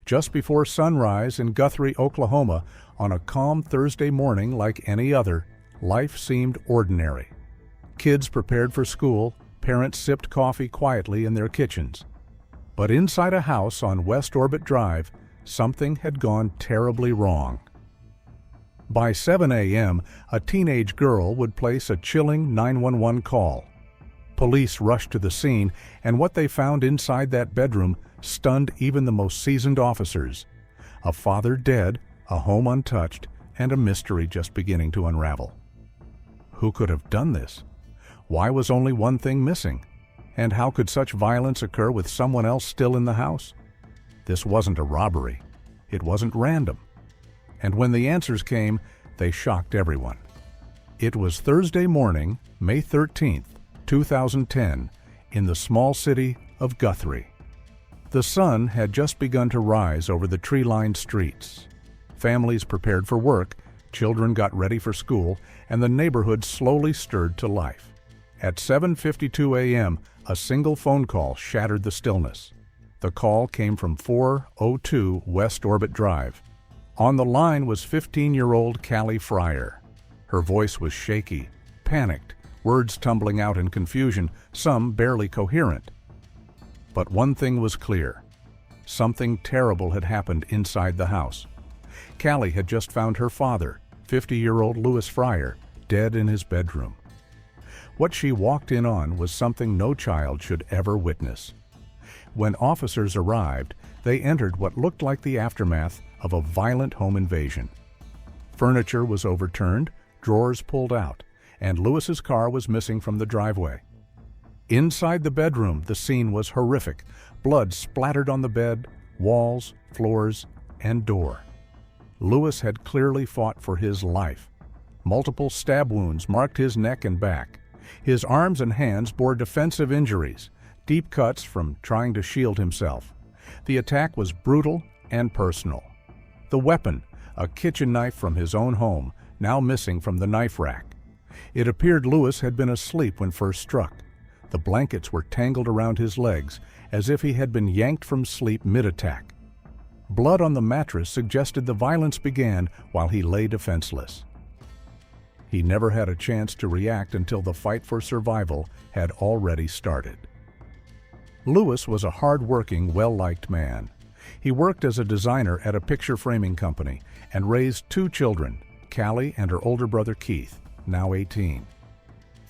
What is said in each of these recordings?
just before sunrise in Guthrie, Oklahoma, on a calm Thursday morning like any other, life seemed ordinary. Kids prepared for school, parents sipped coffee quietly in their kitchens. But inside a house on West Orbit Drive, something had gone terribly wrong. By 7 a.m., a teenage girl would place a chilling 911 call. Police rushed to the scene, and what they found inside that bedroom stunned even the most seasoned officers. A father dead, a home untouched, and a mystery just beginning to unravel. Who could have done this? Why was only one thing missing? And how could such violence occur with someone else still in the house? This wasn't a robbery. It wasn't random. And when the answers came, they shocked everyone. It was Thursday morning, May 13th, 2010, in the small city of Guthrie. The sun had just begun to rise over the tree-lined streets. Families prepared for work, children got ready for school, and the neighborhood slowly stirred to life. At 7:52 a.m., a single phone call shattered the stillness. The call came from 402 West Orbit Drive. On the line was 15-year-old Callie Fryer. Her voice was shaky, panicked, words tumbling out in confusion, some barely coherent. But one thing was clear. Something terrible had happened inside the house. Callie had just found her father, 50-year-old Louis Fryer, dead in his bedroom. What she walked in on was something no child should ever witness. When officers arrived, they entered what looked like the aftermath of a violent home invasion. Furniture was overturned, drawers pulled out, and Louis's car was missing from the driveway. Inside the bedroom, the scene was horrific. Blood splattered on the bed, walls, floors, and door. Louis had clearly fought for his life. Multiple stab wounds marked his neck and back. His arms and hands bore defensive injuries, deep cuts from trying to shield himself. The attack was brutal and personal. The weapon, a kitchen knife from his own home, now missing from the knife rack. It appeared Louis had been asleep when first struck. The blankets were tangled around his legs, as if he had been yanked from sleep mid-attack. Blood on the mattress suggested the violence began while he lay defenseless. He never had a chance to react until the fight for survival had already started. Louis was a hard-working, well-liked man. He worked as a designer at a picture framing company and raised two children, Callie and her older brother Keith, now 18.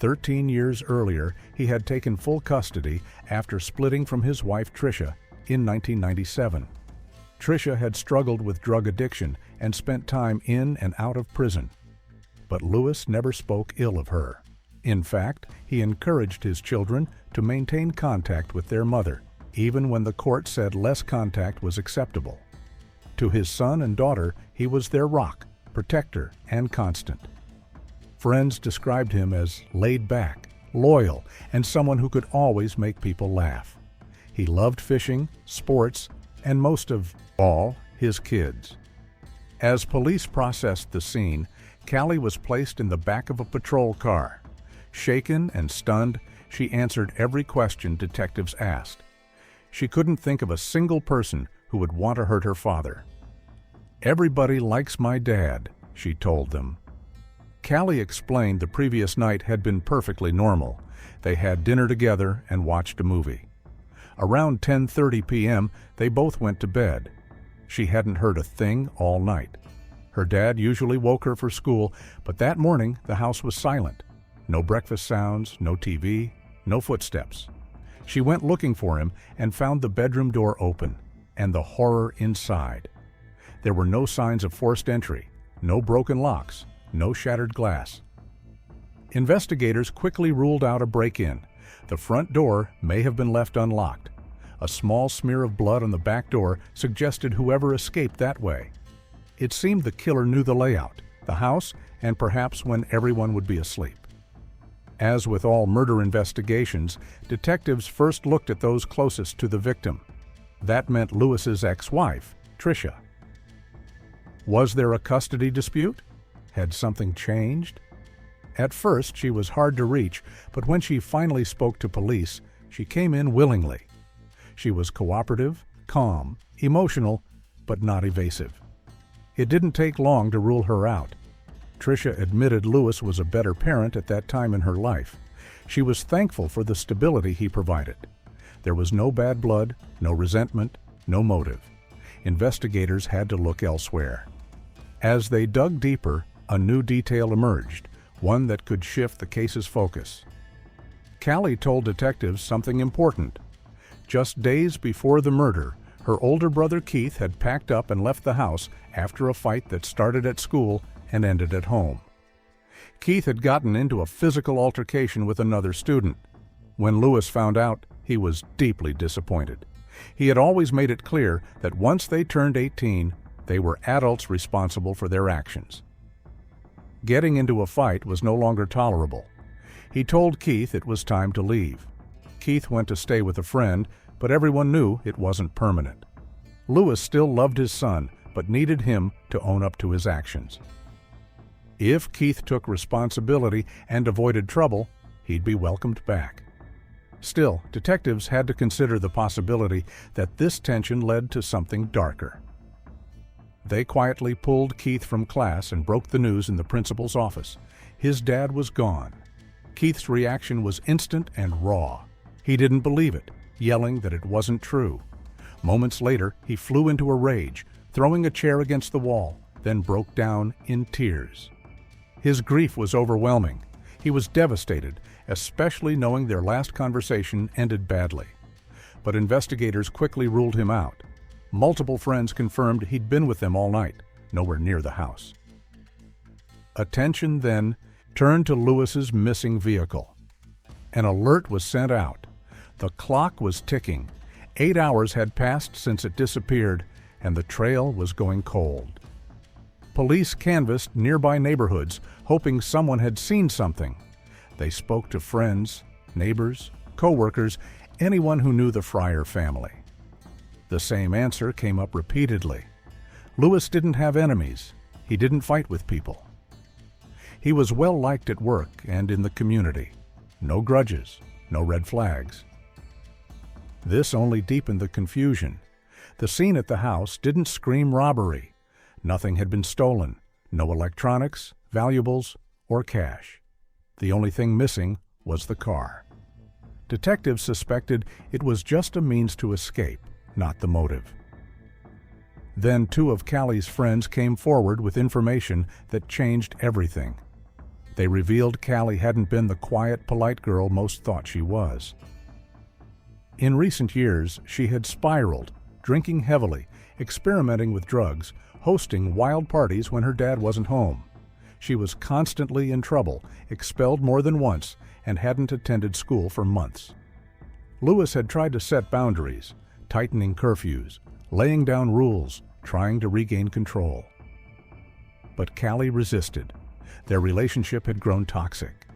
13 years earlier, he had taken full custody after splitting from his wife Tricia in 1997. Tricia had struggled with drug addiction and spent time in and out of prison. But Louis never spoke ill of her. In fact, he encouraged his children to maintain contact with their mother, even when the court said less contact was acceptable. To his son and daughter, he was their rock, protector, and constant. Friends described him as laid back, loyal, and someone who could always make people laugh. He loved fishing, sports, and most of all, his kids. As police processed the scene, Callie was placed in the back of a patrol car. Shaken and stunned, she answered every question detectives asked. She couldn't think of a single person who would want to hurt her father. "Everybody likes my dad," she told them. Callie explained the previous night had been perfectly normal. They had dinner together and watched a movie. Around 10:30 p.m., they both went to bed. She hadn't heard a thing all night. Her dad usually woke her for school, but that morning the house was silent. No breakfast sounds, no TV, no footsteps. She went looking for him and found the bedroom door open, and the horror inside. There were no signs of forced entry, no broken locks, no shattered glass. Investigators quickly ruled out a break-in. The front door may have been left unlocked. A small smear of blood on the back door suggested whoever escaped that way. It seemed the killer knew the layout, the house, and perhaps when everyone would be asleep. As with all murder investigations, detectives first looked at those closest to the victim. That meant Louis's ex-wife, Tricia. Was there a custody dispute? Had something changed? At first, she was hard to reach, but when she finally spoke to police, she came in willingly. She was cooperative, calm, emotional, but not evasive. It didn't take long to rule her out. Tricia admitted Lewis was a better parent at that time in her life. She was thankful for the stability he provided. There was no bad blood, no resentment, no motive. Investigators had to look elsewhere. As they dug deeper, a new detail emerged, one that could shift the case's focus. Callie told detectives something important. Just days before the murder, her older brother Keith had packed up and left the house after a fight that started at school and ended at home. Keith had gotten into a physical altercation with another student. When Lewis found out, he was deeply disappointed. He had always made it clear that once they turned 18, they were adults responsible for their actions. Getting into a fight was no longer tolerable. He told Keith it was time to leave. Keith went to stay with a friend, but everyone knew it wasn't permanent. Lewis still loved his son, but needed him to own up to his actions. If Keith took responsibility and avoided trouble, he'd be welcomed back. Still, detectives had to consider the possibility that this tension led to something darker. They quietly pulled Keith from class and broke the news in the principal's office. His dad was gone. Keith's reaction was instant and raw. He didn't believe it, yelling that it wasn't true. Moments later, he flew into a rage, throwing a chair against the wall, then broke down in tears. His grief was overwhelming. He was devastated, especially knowing their last conversation ended badly. But investigators quickly ruled him out. Multiple friends confirmed he'd been with them all night, nowhere near the house. Attention then turned to Lewis's missing vehicle. An alert was sent out. The clock was ticking. 8 hours had passed since it disappeared, and the trail was going cold. Police canvassed nearby neighborhoods, hoping someone had seen something. They spoke to friends, neighbors, co-workers, anyone who knew the Fryer family. The same answer came up repeatedly. Lewis didn't have enemies. He didn't fight with people. He was well liked at work and in the community. No grudges, no red flags. This only deepened the confusion. The scene at the house didn't scream robbery. Nothing had been stolen. No electronics, valuables, or cash. The only thing missing was the car. Detectives suspected it was just a means to escape, not the motive. Then 2 of Callie's friends came forward with information that changed everything. They revealed Callie hadn't been the quiet, polite girl most thought she was. In recent years, she had spiraled, drinking heavily, experimenting with drugs, hosting wild parties when her dad wasn't home. She was constantly in trouble, expelled more than once, and hadn't attended school for months. Lewis had tried to set boundaries, tightening curfews, laying down rules, trying to regain control. But Callie resisted. Their relationship had grown toxic.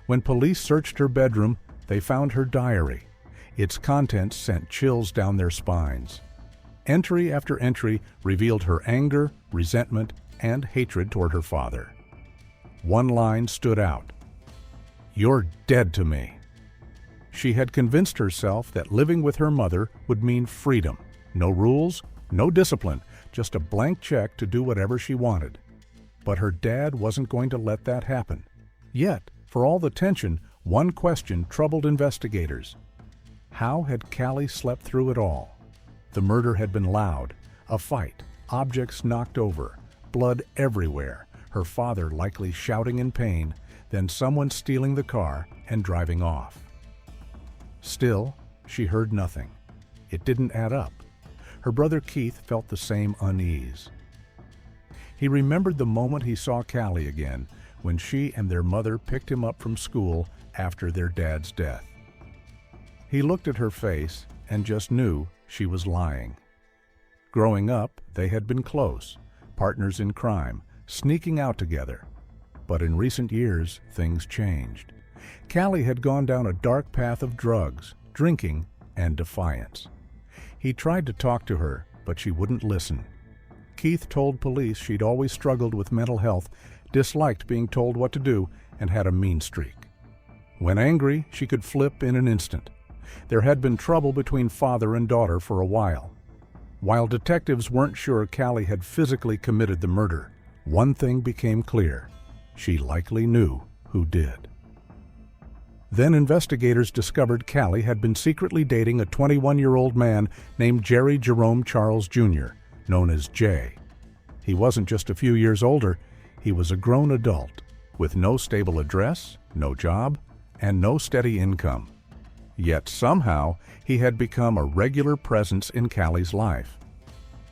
When police searched her bedroom, they found her diary. Its contents sent chills down their spines. Entry after entry revealed her anger, resentment, and hatred toward her father. One line stood out. "You're dead to me." She had convinced herself that living with her mother would mean freedom. No rules, no discipline, just a blank check to do whatever she wanted. But her dad wasn't going to let that happen. Yet, for all the tension, one question troubled investigators. How had Callie slept through it all? The murder had been loud, a fight, objects knocked over, blood everywhere, her father likely shouting in pain, then someone stealing the car and driving off. Still, she heard nothing. It didn't add up. Her brother Keith felt the same unease. He remembered the moment he saw Callie again, when she and their mother picked him up from school after their dad's death. He looked at her face and just knew she was lying. Growing up, they had been close, partners in crime, sneaking out together. But in recent years, things changed. Callie had gone down a dark path of drugs, drinking, and defiance. He tried to talk to her, but she wouldn't listen. Keith told police she'd always struggled with mental health, disliked being told what to do, and had a mean streak. When angry, she could flip in an instant. There had been trouble between father and daughter for a while. While detectives weren't sure Callie had physically committed the murder, one thing became clear: she likely knew who did. Then investigators discovered Callie had been secretly dating a 21-year-old man named Jerry Jerome Charles Jr., known as Jay. He wasn't just a few years older, he was a grown adult, with no stable address, no job, and no steady income. Yet somehow, he had become a regular presence in Callie's life.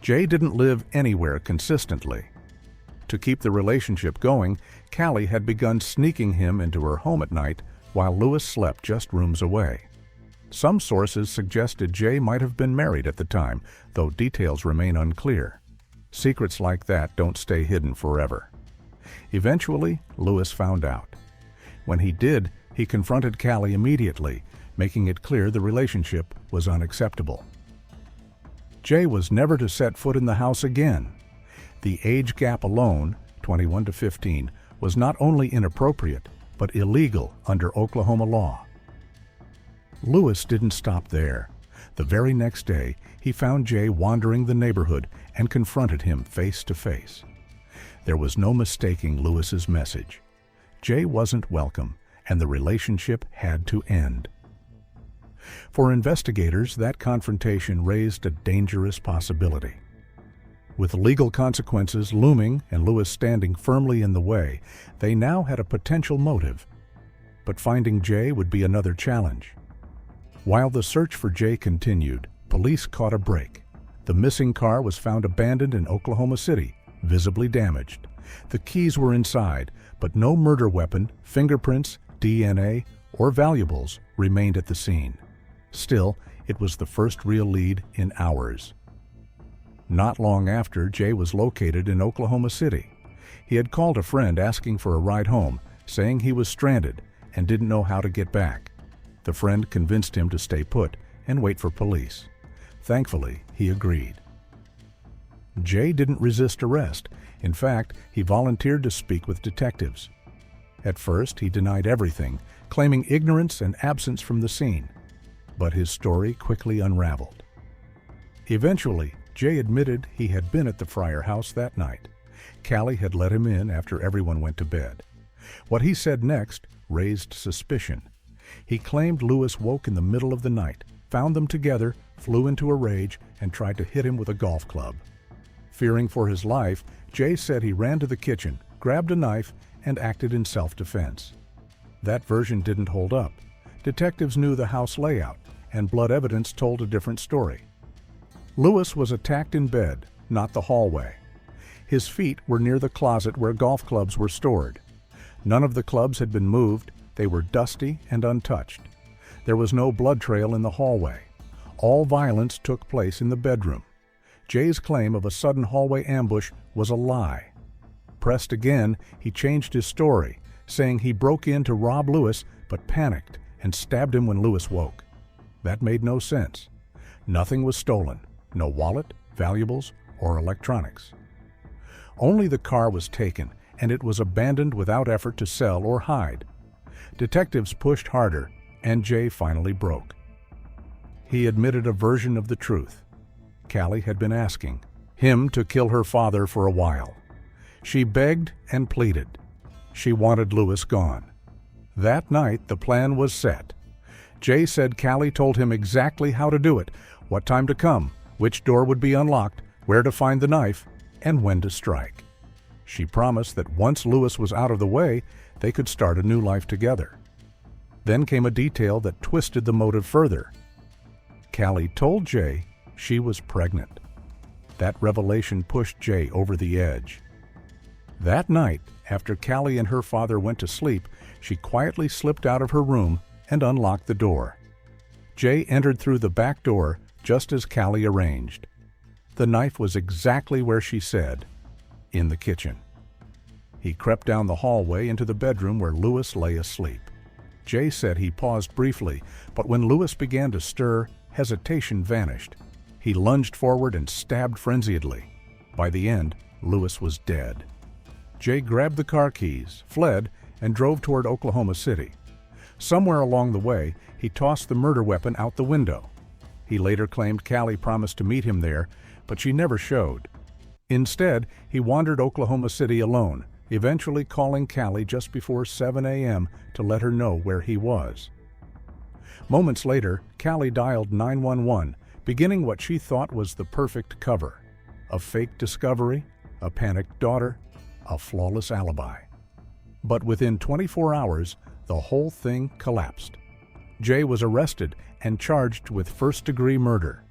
Jay didn't live anywhere consistently. To keep the relationship going, Callie had begun sneaking him into her home at night while Lewis slept just rooms away. Some sources suggested Jay might have been married at the time, though details remain unclear. Secrets like that don't stay hidden forever. Eventually, Lewis found out. When he did, he confronted Callie immediately, making it clear the relationship was unacceptable. Jay was never to set foot in the house again. The age gap alone, 21 to 15, was not only inappropriate, but illegal under Oklahoma law. Lewis didn't stop there. The very next day, he found Jay wandering the neighborhood and confronted him face to face. There was no mistaking Lewis's message. Jay wasn't welcome, and the relationship had to end. For investigators, that confrontation raised a dangerous possibility. With legal consequences looming and Lewis standing firmly in the way, they now had a potential motive. But finding Jay would be another challenge. While the search for Jay continued, police caught a break. The missing car was found abandoned in Oklahoma City, visibly damaged. The keys were inside, but no murder weapon, fingerprints, DNA, or valuables remained at the scene. Still, it was the first real lead in hours. Not long after, Jay was located in Oklahoma City. He had called a friend asking for a ride home, saying he was stranded and didn't know how to get back. The friend convinced him to stay put and wait for police. Thankfully, he agreed. Jay didn't resist arrest. In fact, he volunteered to speak with detectives. At first, he denied everything, claiming ignorance and absence from the scene. But his story quickly unraveled. Eventually, Jay admitted he had been at the Fryer house that night. Callie had let him in after everyone went to bed. What he said next raised suspicion. He claimed Lewis woke in the middle of the night, found them together, flew into a rage, and tried to hit him with a golf club. Fearing for his life, Jay said he ran to the kitchen, grabbed a knife, and acted in self-defense. That version didn't hold up. Detectives knew the house layout, and blood evidence told a different story. Lewis was attacked in bed, not the hallway. His feet were near the closet where golf clubs were stored. None of the clubs had been moved. They were dusty and untouched. There was no blood trail in the hallway. All violence took place in the bedroom. Jay's claim of a sudden hallway ambush was a lie. Pressed again, he changed his story, saying he broke in to rob Lewis but panicked and stabbed him when Lewis woke. That made no sense. Nothing was stolen. No wallet, valuables, or electronics. Only the car was taken, and it was abandoned without effort to sell or hide. Detectives pushed harder, and Jay finally broke. He admitted a version of the truth. Callie had been asking him to kill her father for a while. She begged and pleaded. She wanted Lewis gone. That night, the plan was set. Jay said Callie told him exactly how to do it, what time to come, which door would be unlocked, where to find the knife, and when to strike. She promised that once Lewis was out of the way, they could start a new life together. Then came a detail that twisted the motive further. Callie told Jay she was pregnant. That revelation pushed Jay over the edge. That night, after Callie and her father went to sleep, she quietly slipped out of her room and unlocked the door. Jay entered through the back door just as Callie arranged. The knife was exactly where she said, in the kitchen. He crept down the hallway into the bedroom where Lewis lay asleep. Jay said he paused briefly, but when Lewis began to stir, hesitation vanished. He lunged forward and stabbed frenziedly. By the end, Lewis was dead. Jay grabbed the car keys, fled, and drove toward Oklahoma City. Somewhere along the way, he tossed the murder weapon out the window. He later claimed Callie promised to meet him there, but she never showed. Instead, he wandered Oklahoma City alone, eventually calling Callie just before 7 a.m. to let her know where he was. Moments later, Callie dialed 911, beginning what she thought was the perfect cover: a fake discovery, a panicked daughter, a flawless alibi. But within 24 hours, the whole thing collapsed. Jay was arrested and charged with first-degree murder.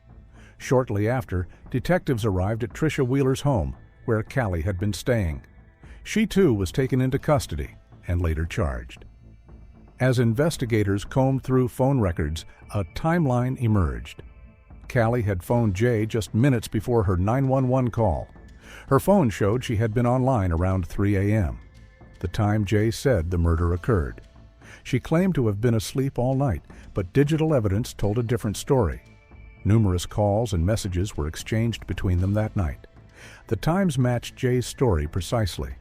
Shortly after, detectives arrived at Tricia Wheeler's home, where Callie had been staying. She too was taken into custody and later charged. As investigators combed through phone records, a timeline emerged. Callie had phoned Jay just minutes before her 911 call. Her phone showed she had been online around 3 a.m., the time Jay said the murder occurred. She claimed to have been asleep all night, but digital evidence told a different story. Numerous calls and messages were exchanged between them that night. The times matched Jay's story precisely.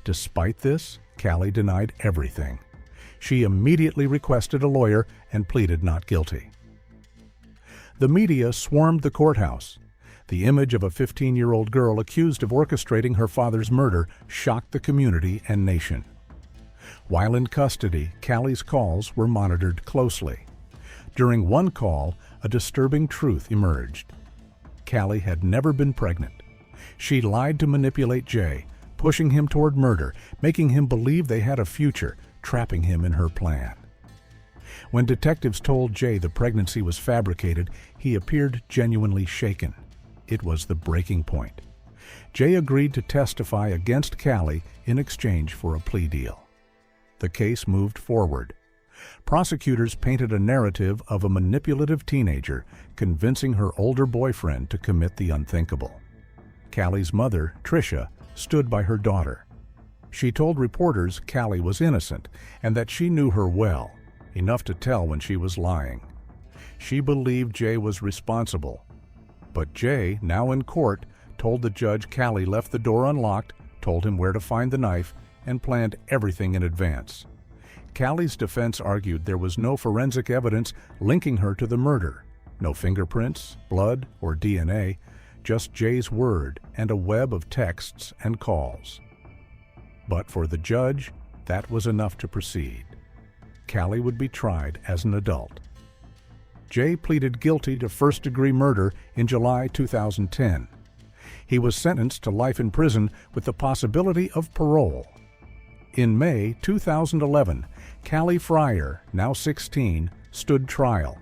Despite this, Callie denied everything. She immediately requested a lawyer and pleaded not guilty. The media swarmed the courthouse. The image of a 15-year-old girl accused of orchestrating her father's murder shocked the community and nation. While in custody, Callie's calls were monitored closely. During one call, a disturbing truth emerged. Callie had never been pregnant. She lied to manipulate Jay, pushing him toward murder, making him believe they had a future, trapping him in her plan. When detectives told Jay the pregnancy was fabricated, he appeared genuinely shaken. It was the breaking point. Jay agreed to testify against Callie in exchange for a plea deal. The case moved forward. Prosecutors painted a narrative of a manipulative teenager convincing her older boyfriend to commit the unthinkable. Callie's mother, Tricia, stood by her daughter. She told reporters Callie was innocent and that she knew her well, enough to tell when she was lying. She believed Jay was responsible. But Jay, now in court, told the judge Callie left the door unlocked, told him where to find the knife, and planned everything in advance. Callie's defense argued there was no forensic evidence linking her to the murder. No fingerprints, blood, or DNA, just Jay's word and a web of texts and calls. But for the judge, that was enough to proceed. Callie would be tried as an adult. Jay pleaded guilty to first-degree murder in July 2010. He was sentenced to life in prison with the possibility of parole. In May 2011, Callie Fryer, now 16, stood trial.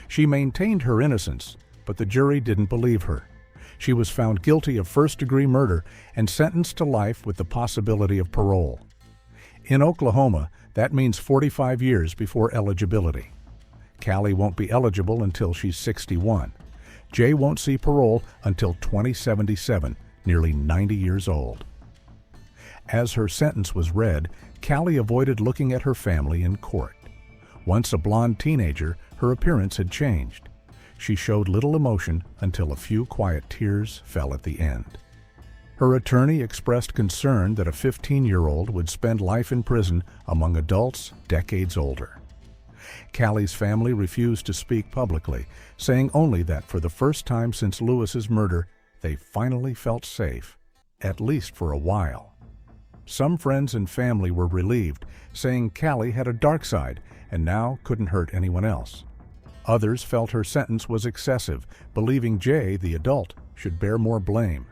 She maintained her innocence, but the jury didn't believe her. She was found guilty of first-degree murder and sentenced to life with the possibility of parole. In Oklahoma, that means 45 years before eligibility. Callie won't be eligible until she's 61. Jay won't see parole until 2077, nearly 90 years old. As her sentence was read, Callie avoided looking at her family in court. Once a blonde teenager, her appearance had changed. She showed little emotion until a few quiet tears fell at the end. Her attorney expressed concern that a 15-year-old would spend life in prison among adults decades older. Callie's family refused to speak publicly, saying only that for the first time since Lewis's murder, they finally felt safe, at least for a while. Some friends and family were relieved, saying Callie had a dark side and now couldn't hurt anyone else. Others felt her sentence was excessive, believing Jay, the adult, should bear more blame.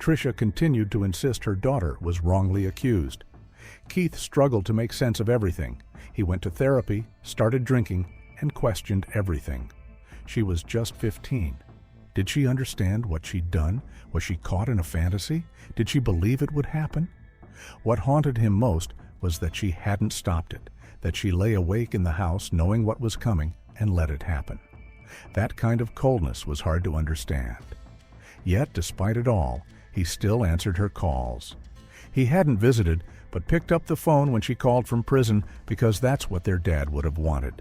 Tricia continued to insist her daughter was wrongly accused. Keith struggled to make sense of everything. He went to therapy, started drinking, and questioned everything. She was just 15. Did she understand what she'd done? Was she caught in a fantasy? Did she believe it would happen? What haunted him most was that she hadn't stopped it, that she lay awake in the house knowing what was coming and let it happen. That kind of coldness was hard to understand. Yet, despite it all, he still answered her calls. He hadn't visited, but picked up the phone when she called from prison because that's what their dad would have wanted.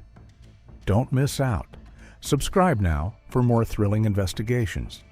Don't miss out. Subscribe now for more thrilling investigations.